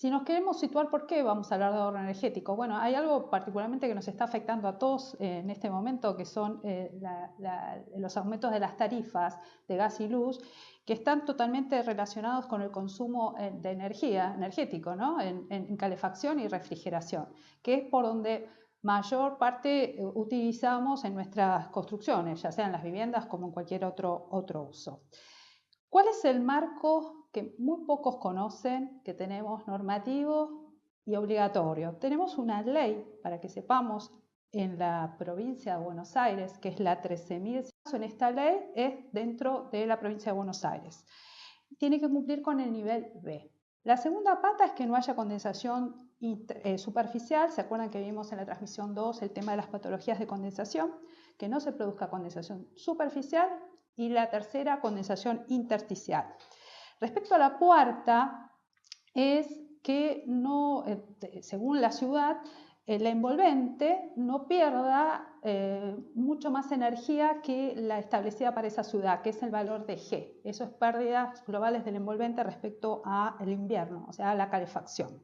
Si nos queremos situar, ¿por qué vamos a hablar de ahorro energético? Bueno, hay algo particularmente que nos está afectando a todos en este momento, que son los aumentos de las tarifas de gas y luz, que están totalmente relacionados con el consumo de energía, energético, ¿no? en calefacción y refrigeración, que es por donde mayor parte utilizamos en nuestras construcciones, ya sea en las viviendas como en cualquier otro uso. ¿Cuál es el marco que muy pocos conocen, que tenemos normativo y obligatorio? Tenemos una ley, para que sepamos, en la provincia de Buenos Aires, que es la 13.000. En esta ley es dentro de la provincia de Buenos Aires. Tiene que cumplir con el nivel B. La segunda pata es que no haya condensación superficial. ¿Se acuerdan que vimos en la transmisión 2 el tema de las patologías de condensación? Que no se produzca condensación superficial. Y la tercera, condensación intersticial. Respecto a la cuarta, es que no, según la ciudad, la envolvente no pierda mucho más energía que la establecida para esa ciudad, que es el valor de G. Eso es pérdidas globales del envolvente respecto al invierno, o sea, a la calefacción.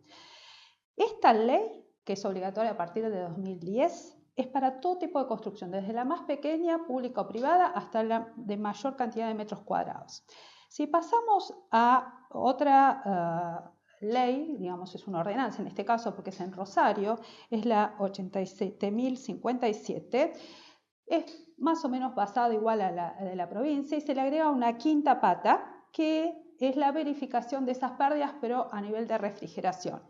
Esta ley, que es obligatoria a partir de 2010, es para todo tipo de construcción, desde la más pequeña, pública o privada, hasta la de mayor cantidad de metros cuadrados. Si pasamos a otra ley, digamos es una ordenanza en este caso porque es en Rosario, es la 87.057, es más o menos basada igual a la de la provincia y se le agrega una quinta pata que es la verificación de esas pérdidas pero a nivel de refrigeración.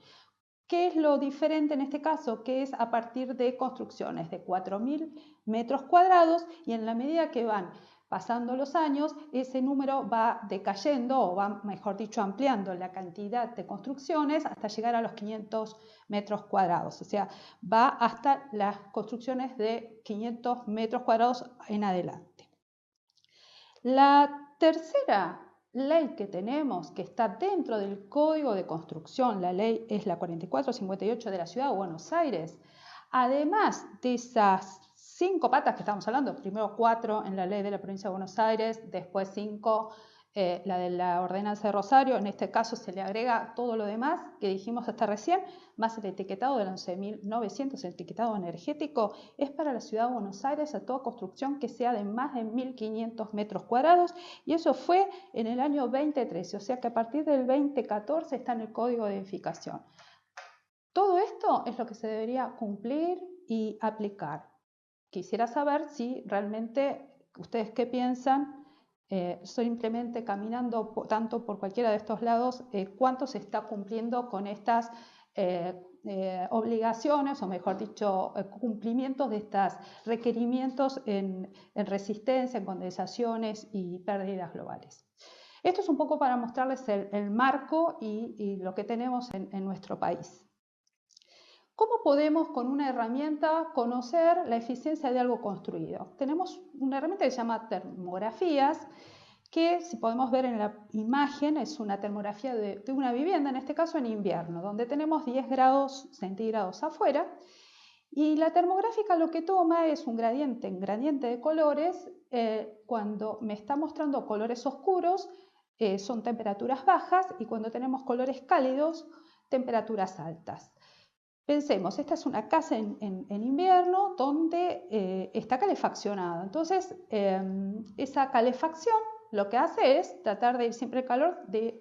¿Qué es lo diferente en este caso? Que es a partir de construcciones de 4.000 metros cuadrados y en la medida que van pasando los años, ese número va decayendo o va, mejor dicho, ampliando la cantidad de construcciones hasta llegar a los 500 metros cuadrados. O sea, va hasta las construcciones de 500 metros cuadrados en adelante. La tercera ley que tenemos, que está dentro del Código de Construcción, la ley es la 4458 de la Ciudad de Buenos Aires, además de esas 5 patas que estamos hablando, primero 4 en la ley de la Provincia de Buenos Aires, después 5 la de la ordenanza de Rosario, en este caso se le agrega todo lo demás que dijimos hasta recién, más el etiquetado del 11.900, el etiquetado energético, es para la Ciudad de Buenos Aires a toda construcción que sea de más de 1.500 metros cuadrados y eso fue en el año 2013, o sea que a partir del 2014 está en el Código de Edificación. Todo esto es lo que se debería cumplir y aplicar. Quisiera saber si realmente ustedes qué piensan, simplemente caminando tanto por cualquiera de estos lados, cuánto se está cumpliendo con estas obligaciones, o mejor dicho, cumplimientos de estos requerimientos en resistencia, en condensaciones y pérdidas globales. Esto es un poco para mostrarles el marco y lo que tenemos en nuestro país. ¿Cómo podemos con una herramienta conocer la eficiencia de algo construido? Tenemos una herramienta que se llama termografías, que si podemos ver en la imagen es una termografía de una vivienda, en este caso en invierno, donde tenemos 10 grados centígrados afuera. Y la termográfica lo que toma es un gradiente de colores. Cuando me está mostrando colores oscuros son temperaturas bajas y cuando tenemos colores cálidos, temperaturas altas. Pensemos, esta es una casa en invierno donde está calefaccionada. Entonces, esa calefacción lo que hace es tratar de ir siempre el calor del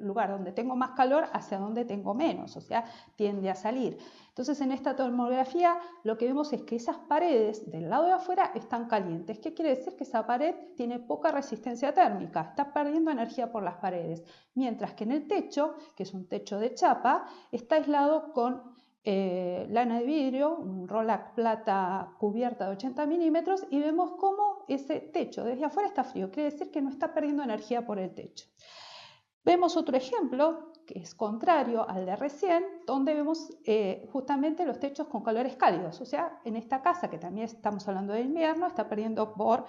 lugar donde tengo más calor hacia donde tengo menos, o sea, tiende a salir. Entonces, en esta termografía lo que vemos es que esas paredes del lado de afuera están calientes. ¿Qué quiere decir? Que esa pared tiene poca resistencia térmica, está perdiendo energía por las paredes. Mientras que en el techo, que es un techo de chapa, está aislado con lana de vidrio, un Rolac plata cubierta de 80 milímetros y vemos cómo ese techo desde afuera está frío, quiere decir que no está perdiendo energía por el techo. Vemos otro ejemplo que es contrario al de recién, donde vemos justamente los techos con colores cálidos, o sea, en esta casa que también estamos hablando de invierno, está perdiendo por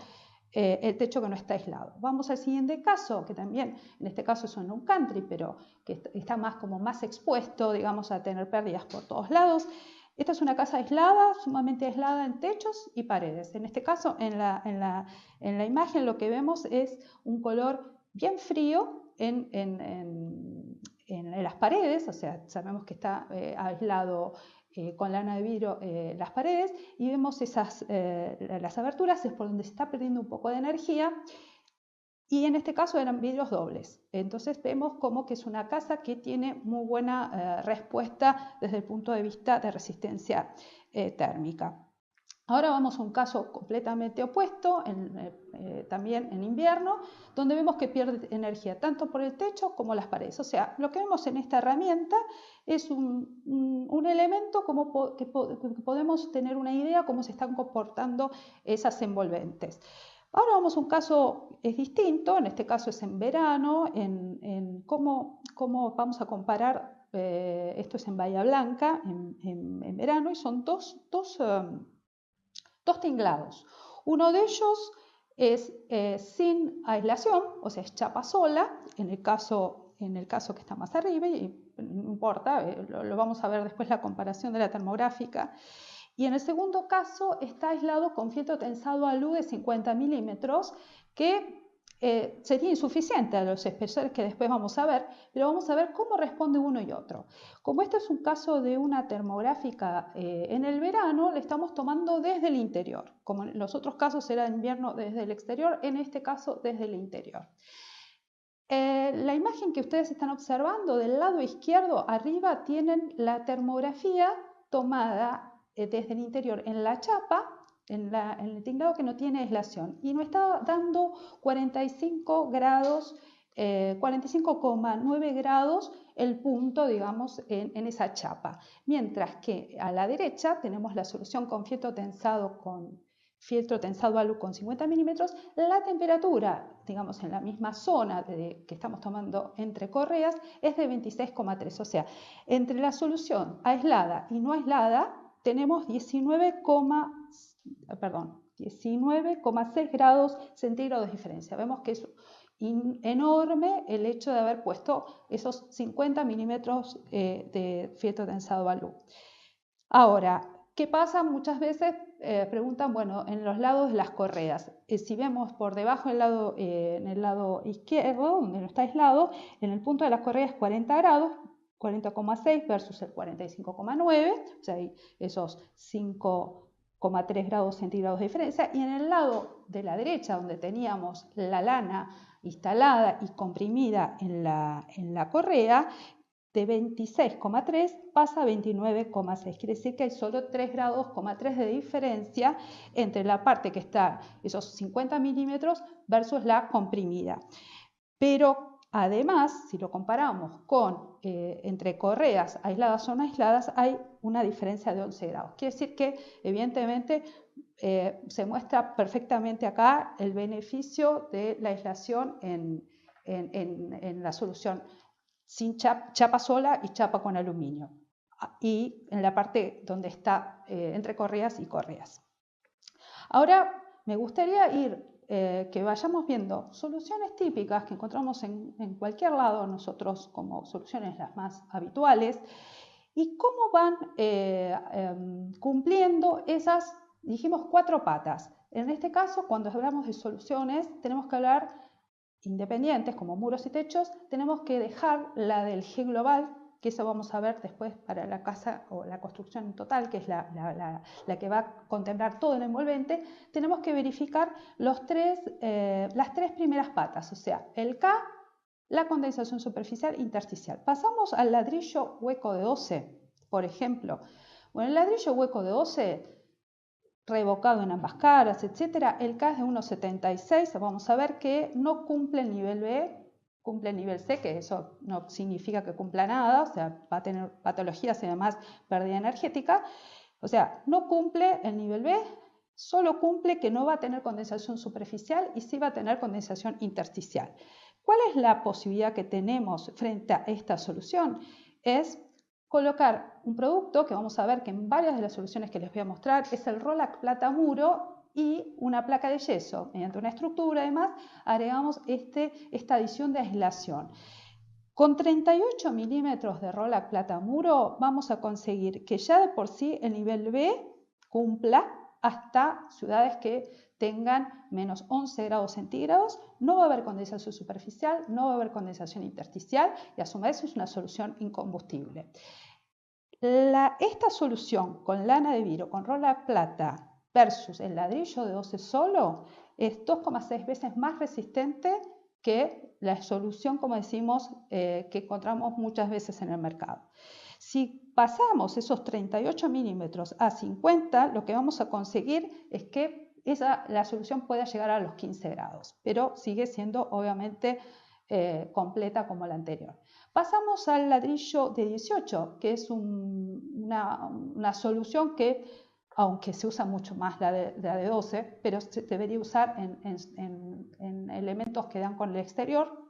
el techo que no está aislado. Vamos al siguiente caso, que también en este caso es en un country, pero que está más expuesto, digamos, a tener pérdidas por todos lados. Esta es una casa aislada, sumamente aislada en techos y paredes. En este caso, en la imagen lo que vemos es un color bien frío en en las paredes, o sea, sabemos que está aislado con lana de vidrio las paredes, y vemos las aberturas, es por donde se está perdiendo un poco de energía, y en este caso eran vidrios dobles. Entonces vemos como que es una casa que tiene muy buena respuesta desde el punto de vista de resistencia térmica. Ahora vamos a un caso completamente opuesto, también en invierno, donde vemos que pierde energía tanto por el techo como las paredes. O sea, lo que vemos en esta herramienta es un elemento que podemos tener una idea cómo se están comportando esas envolventes. Ahora vamos a un caso distinto, en este caso es en verano, en cómo vamos a comparar, esto es en Bahía Blanca, en verano, y son dos tinglados. Uno de ellos es sin aislación, o sea, es chapa sola, en el caso que está más arriba, y no importa, lo vamos a ver después la comparación de la termográfica. Y en el segundo caso está aislado con fieltro tensado alu de 50 milímetros, que sería insuficiente a los espesores que después vamos a ver, pero vamos a ver cómo responde uno y otro. Como este es un caso de una termográfica en el verano, le estamos tomando desde el interior. Como en los otros casos era en invierno desde el exterior, en este caso desde el interior. La imagen que ustedes están observando del lado izquierdo, arriba tienen la termografía tomada desde el interior en la chapa, en el tinglado que no tiene aislación, y nos está dando 45 grados, 45,9 grados el punto, digamos, en esa chapa. Mientras que a la derecha tenemos la solución con fieltro tensado alu con 50 milímetros, la temperatura, digamos, en la misma zona que estamos tomando entre correas es de 26,3. O sea, entre la solución aislada y no aislada tenemos 19,6 grados centígrados de diferencia. Vemos que es enorme el hecho de haber puesto esos 50 milímetros de fieltro tensado alu. Ahora, ¿qué pasa? Muchas veces preguntan, bueno, en los lados de las correas, si vemos por debajo en el lado izquierdo, donde no está aislado, en el punto de las correas 40 grados, 40,6 versus el 45,9, o sea, hay esos 5,3 grados centígrados de diferencia, y en el lado de la derecha, donde teníamos la lana instalada y comprimida en la correa, de 26,3 pasa a 29,6. Quiere decir que hay solo 3,3 grados de diferencia entre la parte que está esos 50 milímetros versus la comprimida. Pero además, si lo comparamos con entre correas aisladas o no aisladas, hay una diferencia de 11 grados. Quiere decir que, evidentemente, se muestra perfectamente acá el beneficio de la aislación en la solución sin chapa sola y chapa con aluminio, y en la parte donde está entre correas y correas. Ahora me gustaría que vayamos viendo soluciones típicas que encontramos en cualquier lado nosotros como soluciones las más habituales, y cómo van cumpliendo esas, dijimos, 4 patas. En este caso, cuando hablamos de soluciones, tenemos que hablar independientes como muros y techos, tenemos que dejar la del G global, que eso vamos a ver después para la casa o la construcción total, que es la que va a contemplar todo el envolvente. Tenemos que verificar las tres primeras patas, o sea, el K, la condensación superficial intersticial. Pasamos al ladrillo hueco de 12, por ejemplo. Bueno, el ladrillo hueco de 12, revocado en ambas caras, etc. El K es de 1,76, vamos a ver que no cumple el nivel B, cumple el nivel C, que eso no significa que cumpla nada, o sea, va a tener patologías y además pérdida energética. O sea, no cumple el nivel B, solo cumple que no va a tener condensación superficial y sí va a tener condensación intersticial. ¿Cuál es la posibilidad que tenemos frente a esta solución? Es colocar un producto que vamos a ver que en varias de las soluciones que les voy a mostrar es el Rolac plata muro y una placa de yeso. Mediante una estructura, además, agregamos esta adición de aislación. Con 38 milímetros de Rolac plata muro vamos a conseguir que ya de por sí el nivel B cumpla hasta ciudades que tengan menos 11 grados centígrados. No va a haber condensación superficial, no va a haber condensación intersticial y a su vez es una solución incombustible. Esta solución con lana de vidrio, con Rolac Plata versus el ladrillo de 12 solo es 2,6 veces más resistente que la solución, como decimos, que encontramos muchas veces en el mercado. Si pasamos esos 38 milímetros a 50, lo que vamos a conseguir es que la solución pueda llegar a los 15 grados, pero sigue siendo obviamente completa como la anterior. Pasamos al ladrillo de 18, que es una solución que, aunque se usa mucho más la de 12, pero se debería usar en elementos que dan con el exterior.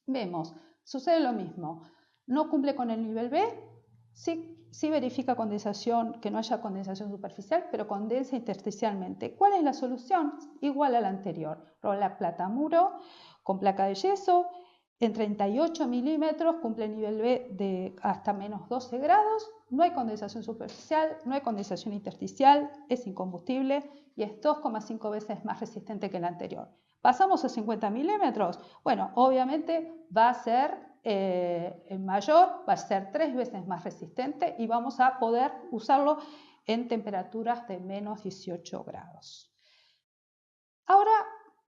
Vemos, sucede lo mismo, no cumple con el nivel B, sí verifica condensación, que no haya condensación superficial, pero condensa intersticialmente. ¿Cuál es la solución? Igual a la anterior, Rolac Plata Muro con placa de yeso, en 38 milímetros, cumple el nivel B de hasta menos 12 grados, no hay condensación superficial, no hay condensación intersticial, es incombustible y es 2,5 veces más resistente que el anterior. Pasamos a 50 milímetros, bueno, obviamente va a ser mayor, va a ser 3 veces más resistente y vamos a poder usarlo en temperaturas de menos 18 grados. Ahora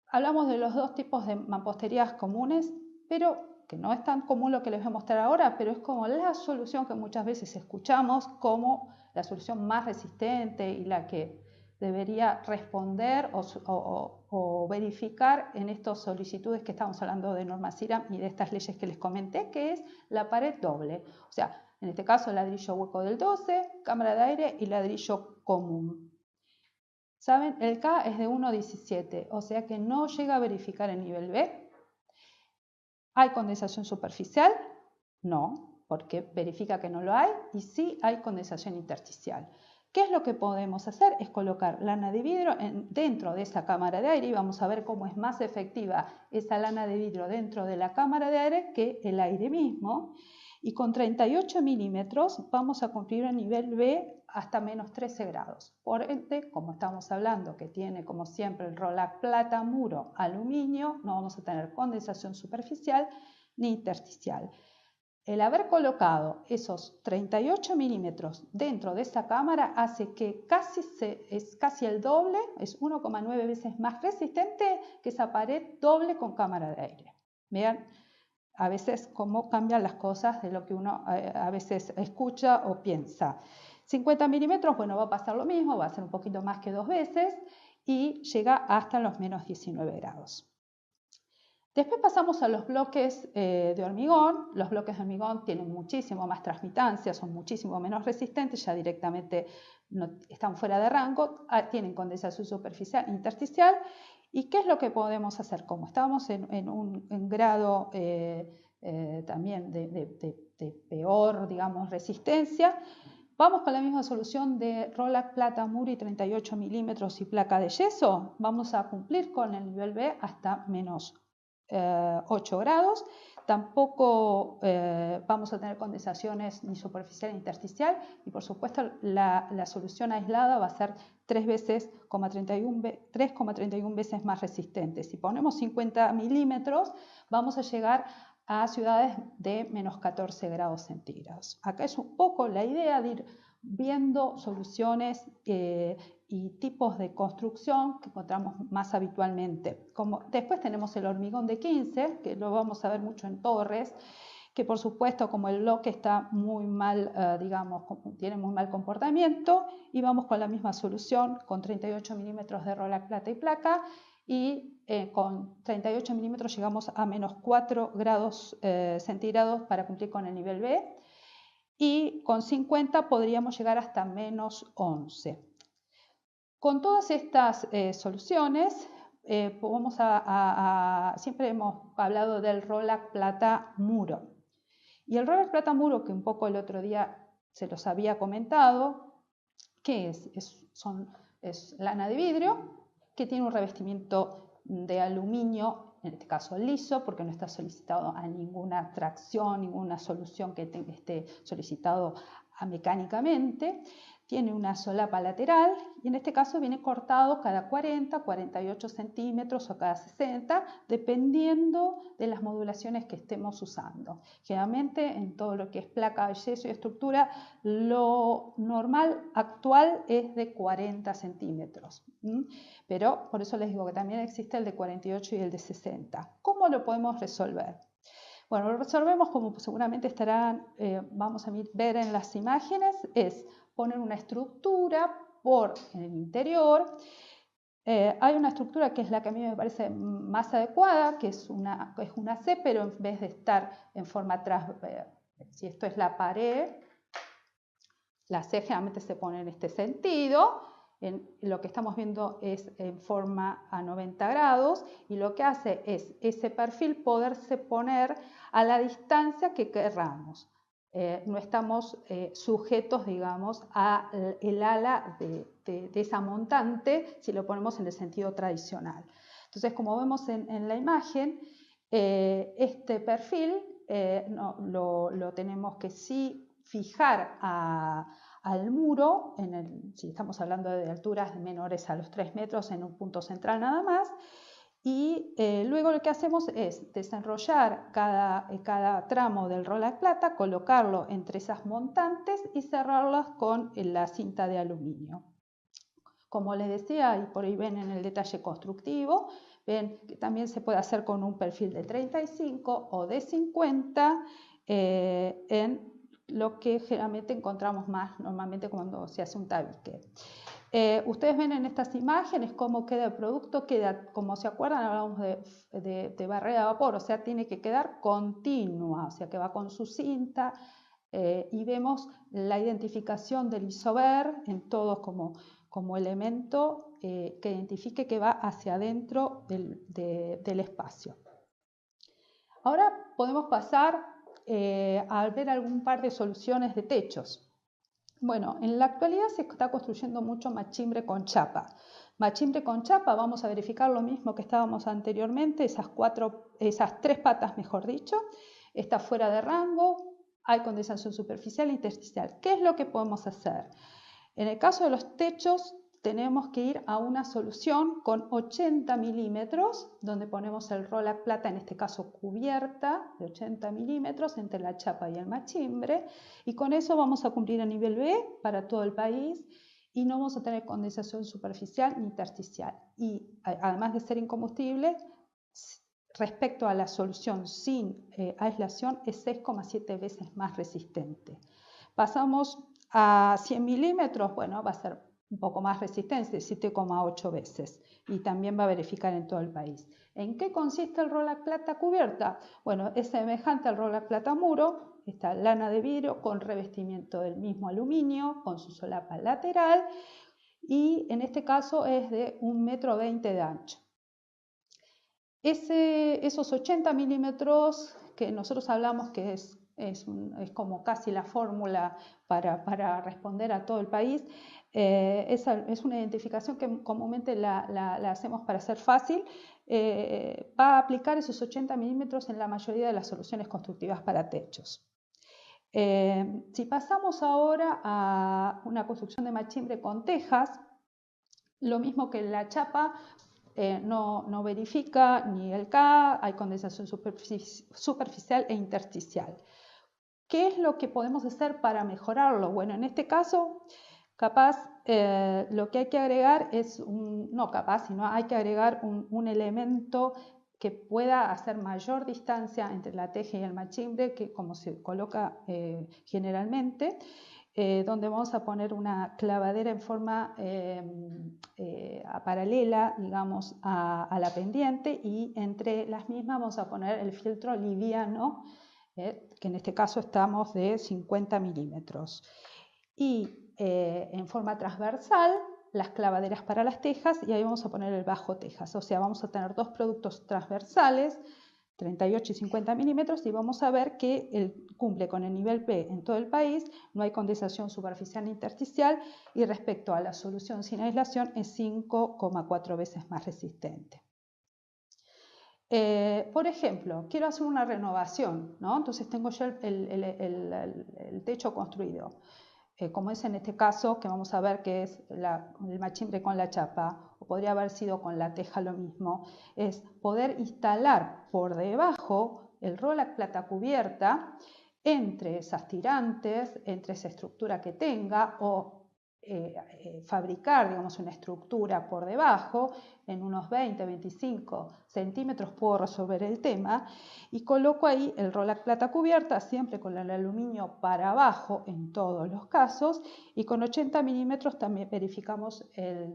hablamos de los dos tipos de mamposterías comunes, pero que no es tan común lo que les voy a mostrar ahora, pero es como la solución que muchas veces escuchamos como la solución más resistente y la que debería responder o verificar en estas solicitudes que estamos hablando de norma CIRAM y de estas leyes que les comenté, que es la pared doble. O sea, en este caso ladrillo hueco del 12, cámara de aire y ladrillo común. ¿Saben? El K es de 1,17, o sea que no llega a verificar el nivel B. ¿Hay condensación superficial? No, porque verifica que no lo hay, y sí hay condensación intersticial. ¿Qué es lo que podemos hacer? Es colocar lana de vidrio dentro de esa cámara de aire y vamos a ver cómo es más efectiva esa lana de vidrio dentro de la cámara de aire que el aire mismo. Y con 38 milímetros vamos a cumplir el nivel B hasta menos 13 grados. Por ende, como estamos hablando que tiene como siempre el Rolac Plata Muro aluminio, no vamos a tener condensación superficial ni intersticial. El haber colocado esos 38 milímetros dentro de esa cámara hace que es casi el doble, es 1,9 veces más resistente que esa pared doble con cámara de aire. Vean a veces cómo cambian las cosas de lo que uno a veces escucha o piensa. 50 milímetros, bueno, va a pasar lo mismo, va a ser un poquito más que 2 veces y llega hasta los menos 19 grados. Después pasamos a los bloques de hormigón. Los bloques de hormigón tienen muchísimo más transmitancia, son muchísimo menos resistentes, ya directamente están fuera de rango, tienen condensación superficial intersticial. ¿Y qué es lo que podemos hacer? Como estamos en un grado también de peor, digamos, resistencia, vamos con la misma solución de Rolac Plata Muro y 38 milímetros y placa de yeso. Vamos a cumplir con el nivel B hasta menos 8 grados. Tampoco vamos a tener condensaciones ni superficial ni intersticial y por supuesto la solución aislada va a ser 3,31 veces más resistente. Si ponemos 50 milímetros vamos a llegar a ciudades de menos 14 grados centígrados. Acá es un poco la idea de ir viendo soluciones y tipos de construcción que encontramos más habitualmente. Después tenemos el hormigón de 15, que lo vamos a ver mucho en torres, que por supuesto como el bloque está muy mal, digamos, tiene muy mal comportamiento, y vamos con la misma solución con 38 milímetros de Rolac Plata y placa, y con 38 milímetros llegamos a menos 4 grados centígrados para cumplir con el nivel B, y con 50 podríamos llegar hasta menos 11. Con todas estas soluciones, siempre hemos hablado del Rolac Plata Muro. Y el Rolac Plata Muro, que un poco el otro día se los había comentado, ¿qué es? Es lana de vidrio que tiene un revestimiento de aluminio, en este caso liso, porque no está solicitado a ninguna tracción, ninguna solución que esté solicitado mecánicamente. tiene una solapa lateral y en este caso viene cortado cada 40, 48 centímetros o cada 60, dependiendo de las modulaciones que estemos usando. Generalmente en todo lo que es placa, yeso y estructura, lo normal actual es de 40 centímetros. Pero por eso les digo que también existe el de 48 y el de 60. ¿Cómo lo podemos resolver? Bueno, lo resolvemos como seguramente vamos a ver en las imágenes, es poner una estructura por el interior. Hay una estructura que es la que a mí me parece más adecuada, que es una C, pero en vez de estar en forma si esto es la pared, la C generalmente se pone en este sentido. Lo que estamos viendo es en forma a 90 grados y lo que hace es ese perfil poderse poner a la distancia que querramos. No estamos sujetos, digamos, al ala de esa montante si lo ponemos en el sentido tradicional. Entonces, como vemos en la imagen, este perfil lo tenemos que sí fijar al muro, si estamos hablando de alturas menores a los 3 metros, en un punto central nada más. Y luego lo que hacemos es desenrollar cada tramo del Rolac plata, colocarlo entre esas montantes y cerrarlas con la cinta de aluminio. Como les decía, y por ahí ven en el detalle constructivo, ven que también se puede hacer con un perfil de 35 o de 50 en lo que generalmente encontramos más normalmente cuando se hace un tabique. Ustedes ven en estas imágenes cómo queda el producto, como se acuerdan, hablamos de barrera de vapor, o sea, tiene que quedar continua, o sea, que va con su cinta, y vemos la identificación del isover en todos como elemento que identifique que va hacia adentro del espacio. Ahora podemos pasar a ver algún par de soluciones de techos. Bueno, en la actualidad se está construyendo mucho machimbre con chapa. Machimbre con chapa, vamos a verificar lo mismo que estábamos anteriormente, esas 3 patas, mejor dicho. Está fuera de rango, hay condensación superficial e intersticial. ¿Qué es lo que podemos hacer? En el caso de los techos, tenemos que ir a una solución con 80 milímetros, donde ponemos el Rolac plata, en este caso cubierta de 80 milímetros entre la chapa y el machimbre, y con eso vamos a cumplir el nivel B para todo el país y no vamos a tener condensación superficial ni intersticial. Y además de ser incombustible, respecto a la solución sin aislación, es 6,7 veces más resistente. Pasamos a 100 milímetros, bueno, va a ser un poco más resistente, 7,8 veces, y también va a verificar en todo el país. ¿En qué consiste el Rolac plata cubierta? Bueno, es semejante al Rolac plata muro, esta lana de vidrio con revestimiento del mismo aluminio, con su solapa lateral, y en este caso es de 1,20 m de ancho. Esos 80 milímetros que nosotros hablamos que es como casi la fórmula para responder a todo el país, es una identificación que comúnmente la hacemos para ser fácil. Va a aplicar esos 80 milímetros en la mayoría de las soluciones constructivas para techos. Si pasamos ahora a una construcción de machimbre con tejas, lo mismo que la chapa, no verifica ni el K, hay condensación superficial e intersticial. ¿Qué es lo que podemos hacer para mejorarlo? Bueno, en este caso, capaz lo que hay que agregar es, hay que agregar un elemento que pueda hacer mayor distancia entre la teja y el machimbre, que como se coloca generalmente, donde vamos a poner una clavadera en forma paralela, digamos, a la pendiente, y entre las mismas vamos a poner el filtro liviano, que en este caso estamos de 50 milímetros. Y en forma transversal, las clavaderas para las tejas, y ahí vamos a poner el bajo tejas. O sea, vamos a tener 2 productos transversales, 38 y 50 milímetros, y vamos a ver que cumple con el nivel P en todo el país, no hay condensación superficial ni intersticial, y respecto a la solución sin aislación es 5,4 veces más resistente. Por ejemplo, quiero hacer una renovación, ¿no? Entonces tengo ya el techo construido. como es en este caso, que vamos a ver que es el machimbre con la chapa, o podría haber sido con la teja lo mismo, es poder instalar por debajo el Rolac plata cubierta entre esas tirantes, entre esa estructura que tenga, o fabricar, digamos, una estructura por debajo, en unos 20-25 centímetros puedo resolver el tema, y coloco ahí el Rolac plata cubierta, siempre con el aluminio para abajo en todos los casos, y con 80 milímetros también verificamos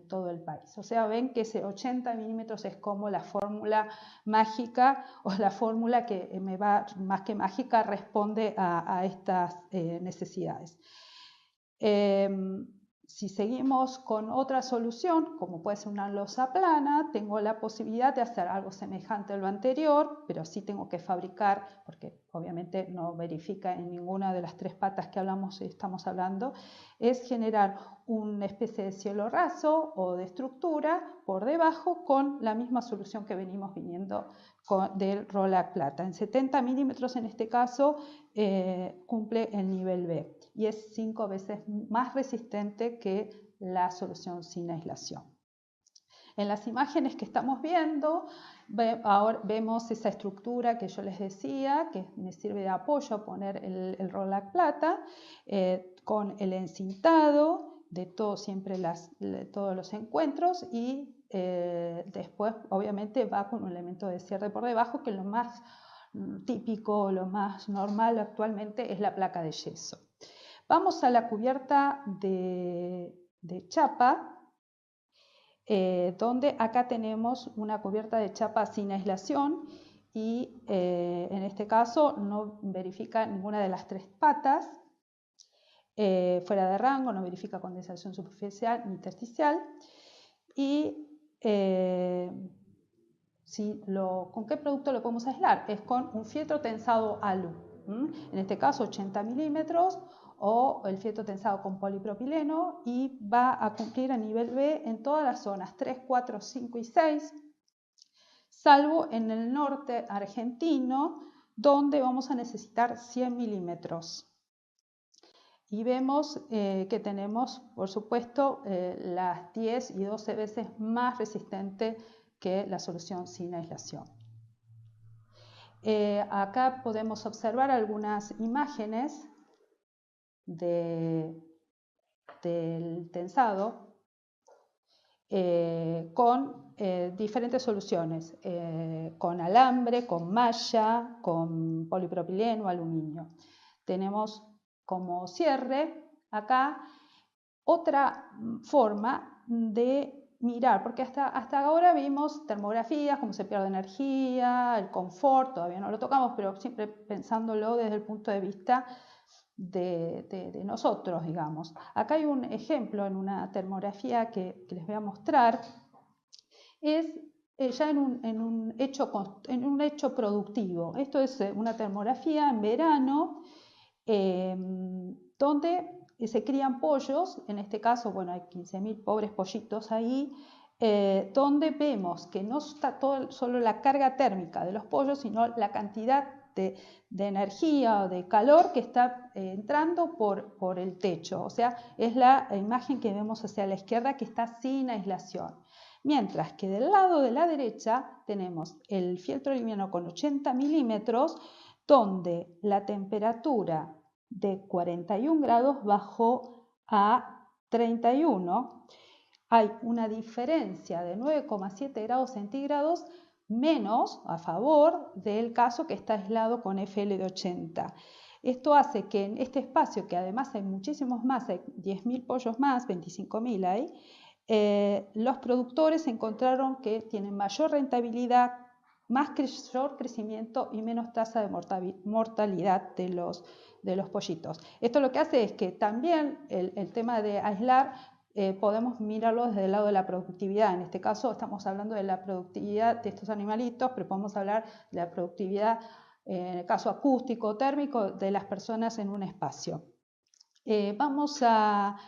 todo el país. O sea, ven que ese 80 milímetros es como la fórmula mágica, o la fórmula que más que mágica, responde a estas necesidades. Si seguimos con otra solución, como puede ser una losa plana, tengo la posibilidad de hacer algo semejante a lo anterior, pero sí tengo que fabricar, porque obviamente no verifica en ninguna de las tres patas que estamos hablando, es generar una especie de cielo raso o de estructura por debajo con la misma solución que venimos viniendo del Rolac plata. En 70 milímetros en este caso cumple el nivel B y es 5 veces más resistente que la solución sin aislación. En las imágenes que estamos viendo, ahora vemos esa estructura que yo les decía, que me sirve de apoyo a poner el Rolac plata, con el encintado de todos los encuentros y después obviamente va con un elemento de cierre por debajo, que lo más típico, lo más normal actualmente es la placa de yeso. Vamos a la cubierta de chapa, donde acá tenemos una cubierta de chapa sin aislación y en este caso no verifica ninguna de las tres patas, fuera de rango, no verifica condensación superficial ni intersticial. Y ¿con qué producto lo podemos aislar? Es con un fieltro tensado alu, en este caso 80 milímetros, o el fieltro tensado con polipropileno, y va a cumplir a nivel B en todas las zonas 3, 4, 5 y 6, salvo en el norte argentino, donde vamos a necesitar 100 milímetros. Y vemos que tenemos, por supuesto, las 10 y 12 veces más resistente que la solución sin aislación. Acá podemos observar algunas imágenes del tensado con diferentes soluciones, con alambre, con malla, con polipropileno, aluminio. Tenemos como cierre acá otra forma de mirar, porque hasta ahora vimos termografías, cómo se pierde energía, el confort, todavía no lo tocamos, pero siempre pensándolo desde el punto de vista de nosotros, digamos. Acá hay un ejemplo en una termografía que les voy a mostrar, es ya en un hecho productivo. Esto es una termografía en verano, donde se crían pollos, en este caso, bueno, hay 15.000 pobres pollitos ahí, donde vemos que no está solo la carga térmica de los pollos, sino la cantidad de energía o de calor que está entrando por el techo. O sea, es la imagen que vemos hacia la izquierda, que está sin aislación. Mientras que del lado de la derecha tenemos el fieltro liviano con 80 milímetros, donde la temperatura de 41 grados bajó a 31. Hay una diferencia de 9,7 grados centígrados menos a favor del caso que está aislado con FL de 80. Esto hace que en este espacio, que además hay muchísimos más, hay 10.000 pollos más, 25.000 hay, los productores encontraron que tienen mayor rentabilidad, mayor crecimiento y menos tasa de mortalidad de los pollitos. Esto lo que hace es que también el tema de aislar podemos mirarlo desde el lado de la productividad. En este caso estamos hablando de la productividad de estos animalitos, pero podemos hablar de la productividad, en el caso acústico, térmico, de las personas en un espacio. Vamos a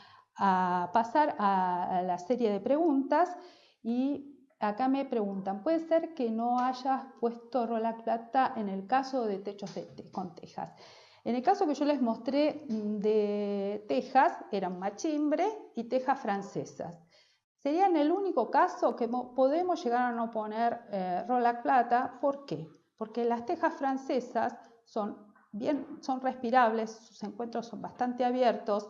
pasar a la serie de preguntas y acá me preguntan, ¿puede ser que no hayas puesto Rolac plata en el caso de techos con tejas? En el caso que yo les mostré de tejas, eran machimbre y tejas francesas. Serían el único caso que podemos llegar a no poner Rolac plata. ¿Por qué? Porque las tejas francesas son respirables, sus encuentros son bastante abiertos,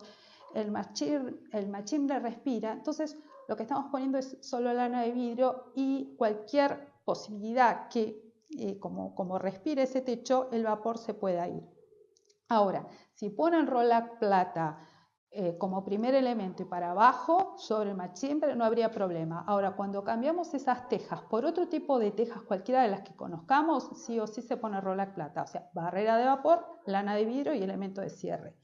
el machimbre respira, entonces lo que estamos poniendo es solo lana de vidrio y cualquier posibilidad que como respire ese techo, el vapor se pueda ir. Ahora, si ponen Rolac plata como primer elemento y para abajo sobre el machimbre, no habría problema. Ahora, cuando cambiamos esas tejas por otro tipo de tejas, cualquiera de las que conozcamos, sí o sí se pone Rolac plata, o sea, barrera de vapor, lana de vidrio y elemento de cierre.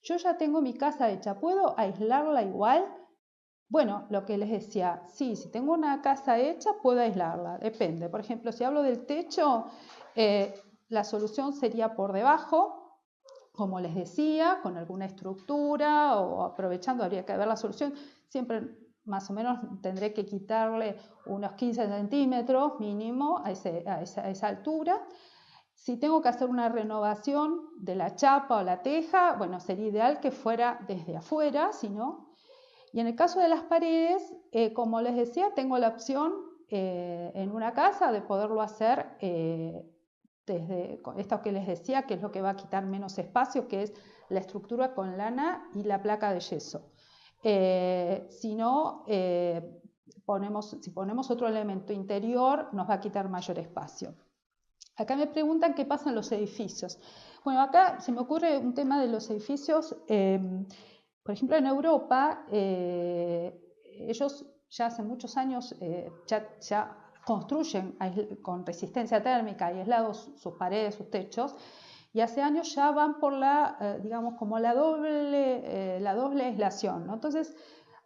Yo ya tengo mi casa hecha, ¿puedo aislarla igual? Bueno, lo que les decía, sí, si tengo una casa hecha, puedo aislarla, depende. Por ejemplo, si hablo del techo, la solución sería por debajo, como les decía, con alguna estructura o aprovechando, habría que ver la solución. Siempre más o menos tendré que quitarle unos 15 centímetros mínimo a esa altura. Si tengo que hacer una renovación de la chapa o la teja, bueno, sería ideal que fuera desde afuera, si no. Y en el caso de las paredes, como les decía, tengo la opción en una casa de poderlo hacer desde esto que les decía, que es lo que va a quitar menos espacio, que es la estructura con lana y la placa de yeso. Si no, si ponemos otro elemento interior, nos va a quitar mayor espacio. Acá me preguntan qué pasa en los edificios. Bueno, acá se me ocurre un tema de los edificios. Por ejemplo, en Europa, ellos ya hace muchos años ya construyen con resistencia térmica y aislados sus paredes, sus techos, y hace años ya van por digamos, como la doble aislación, ¿no? Entonces,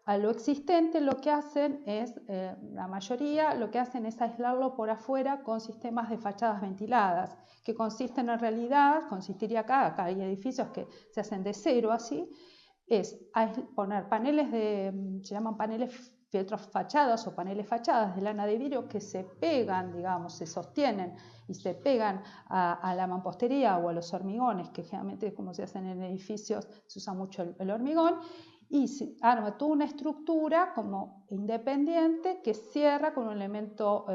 a lo existente lo que hacen es, la mayoría lo que hacen es aislarlo por afuera con sistemas de fachadas ventiladas, que consisten en realidad, consistiría acá hay edificios que se hacen de cero así, es poner paneles se llaman paneles fieltros fachadas o paneles fachadas de lana de vidrio que se pegan, digamos, se sostienen y se pegan a la mampostería o a los hormigones, que generalmente como se hacen en edificios se usa mucho el hormigón, y se arma toda una estructura como independiente que cierra con un elemento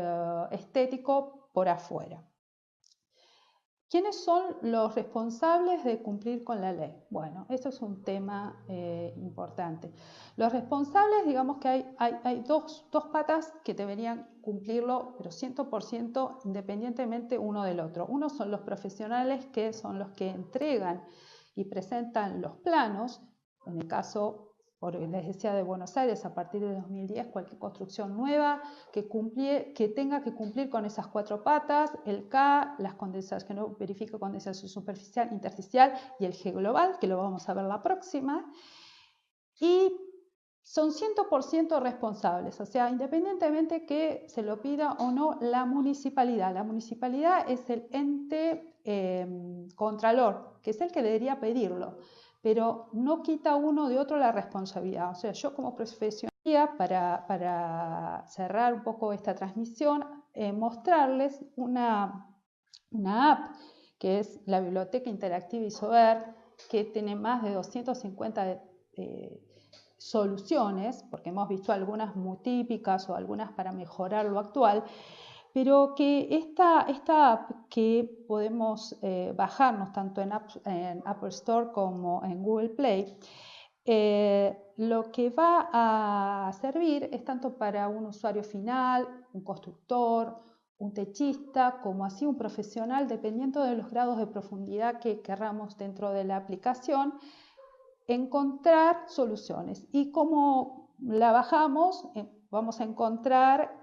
estético por afuera. ¿Quiénes son los responsables de cumplir con la ley? Bueno, esto es un tema importante. Los responsables, digamos que hay dos patas que deberían cumplirlo, pero 100% independientemente uno del otro. Uno son los profesionales, que son los que entregan y presentan los planos. En el caso, les decía, de Buenos Aires, a partir de 2010, cualquier construcción nueva que tenga que cumplir con esas cuatro patas, el K, las condensaciones, que no verifique condensación superficial, intersticial, y el G global, que lo vamos a ver la próxima. Y son 100% responsables, o sea, independientemente que se lo pida o no la municipalidad. La municipalidad es el ente contralor, que es el que debería pedirlo, pero no quita uno de otro la responsabilidad. O sea, yo como profesional, para cerrar un poco esta transmisión, mostrarles una app que es la Biblioteca Interactiva Isover, que tiene más de 250 soluciones, porque hemos visto algunas muy típicas o algunas para mejorar lo actual, pero que esta app que podemos bajarnos tanto en Apple Store como en Google Play, lo que va a servir es tanto para un usuario final, un constructor, un techista, como así un profesional, dependiendo de los grados de profundidad que querramos dentro de la aplicación, encontrar soluciones. Y como la bajamos, vamos a encontrar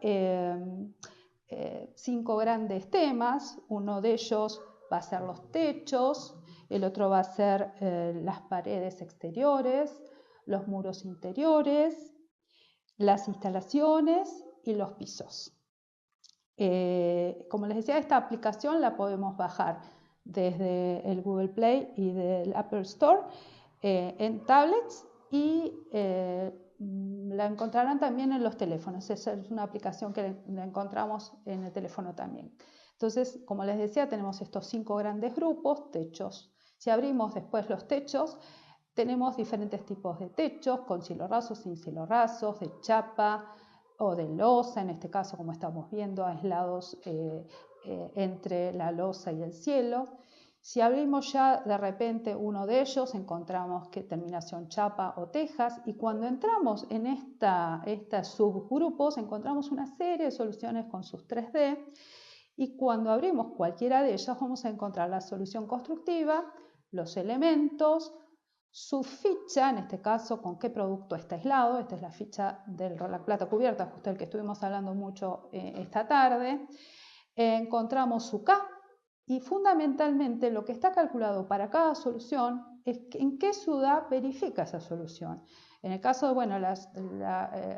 5 grandes temas. Uno de ellos va a ser los techos, el otro va a ser las paredes exteriores, los muros interiores, las instalaciones y los pisos. Como les decía, esta aplicación la podemos bajar desde el Google Play y del Apple Store en tablets, y la encontrarán también en los teléfonos. Esa es una aplicación que la encontramos en el teléfono también. Entonces, como les decía, tenemos estos 5 grandes grupos: techos, Si abrimos después los techos, tenemos diferentes tipos de techos, con cielorrasos, sin cielorrasos, de chapa o de losa, en este caso como estamos viendo, aislados entre la losa y el cielo. Si abrimos ya de repente uno de ellos, encontramos que terminación chapa o tejas, y cuando entramos en estos subgrupos encontramos una serie de soluciones con sus 3D, y cuando abrimos cualquiera de ellas vamos a encontrar la solución constructiva, los elementos, su ficha, en este caso con qué producto está aislado. Esta es la ficha del Rolac Plata cubierta, justo el que estuvimos hablando mucho esta tarde. Encontramos su K, y fundamentalmente lo que está calculado para cada solución es en qué ciudad verifica esa solución. En el caso de, bueno,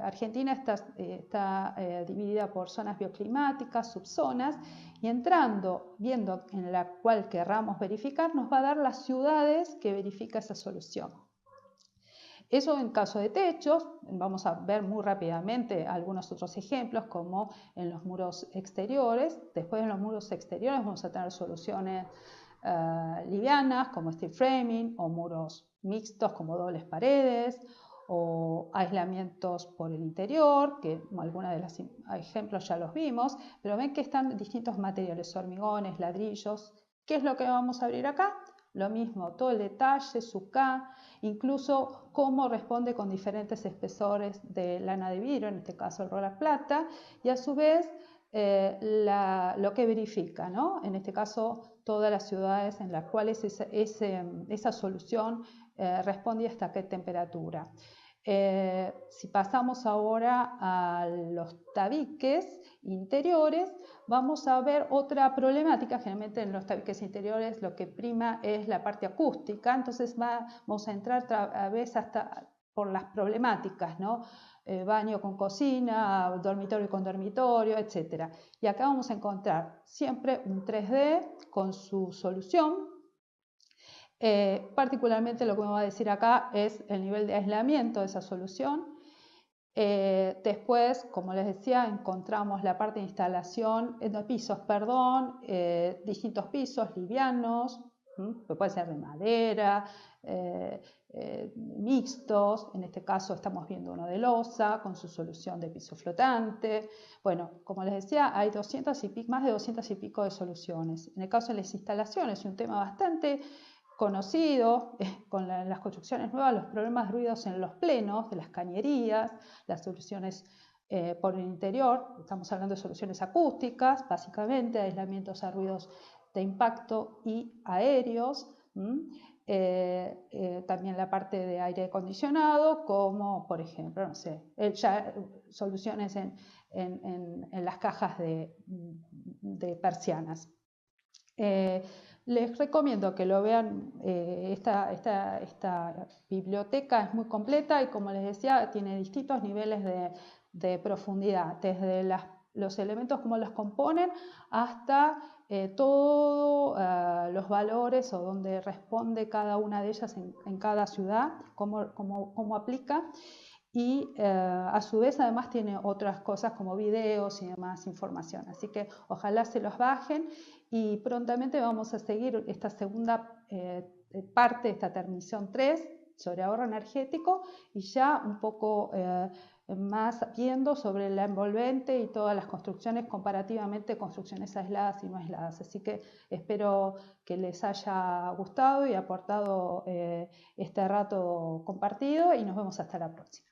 Argentina está dividida por zonas bioclimáticas, subzonas, y viendo en la cual querramos verificar, nos va a dar las ciudades que verifica esa solución. Eso en caso de techos. Vamos a ver muy rápidamente algunos otros ejemplos, como en los muros exteriores. Después en los muros exteriores vamos a tener soluciones livianas como steel framing, o muros mixtos como dobles paredes, o aislamientos por el interior, que algunos de los ejemplos ya los vimos, pero ven que están distintos materiales, hormigones, ladrillos. ¿Qué es lo que vamos a abrir acá? Lo mismo, todo el detalle, su K, incluso cómo responde con diferentes espesores de lana de vidrio, en este caso el Rolac Plata, y a su vez lo que verifica, ¿no? En este caso todas las ciudades en las cuales esa solución responde hasta qué temperatura. Si pasamos ahora a los tabiques interiores, vamos a ver otra problemática. Generalmente en los tabiques interiores lo que prima es la parte acústica, entonces vamos a entrar a veces hasta por las problemáticas, ¿no? Baño con cocina, dormitorio con dormitorio, etc. Y acá vamos a encontrar siempre un 3D con su solución. Particularmente lo que me va a decir acá es el nivel de aislamiento de esa solución. Después, como les decía, encontramos la parte de instalación, pisos, perdón, distintos pisos livianos, que pueden ser de madera, mixtos. En este caso estamos viendo uno de losa con su solución de piso flotante. Bueno, como les decía, hay más de 200 y pico de soluciones. En el caso de las instalaciones, un tema bastante conocido con las construcciones nuevas, los problemas de ruidos en los plenos de las cañerías, las soluciones por el interior. Estamos hablando de soluciones acústicas, básicamente aislamientos a ruidos de impacto y aéreos. También la parte de aire acondicionado, como por ejemplo, no sé, soluciones en las cajas de persianas. Les recomiendo que lo vean. Esta biblioteca es muy completa y, como les decía, tiene distintos niveles de profundidad, desde los elementos como los componen hasta todos los valores o donde responde cada una de ellas en cada ciudad, cómo aplica. Y a su vez además tiene otras cosas como videos y demás información, así que ojalá se los bajen, y prontamente vamos a seguir esta segunda parte de esta transmisión 3 sobre ahorro energético, y ya un poco más viendo sobre la envolvente y todas las construcciones, comparativamente construcciones aisladas y no aisladas. Así que espero que les haya gustado y aportado este rato compartido, y nos vemos hasta la próxima.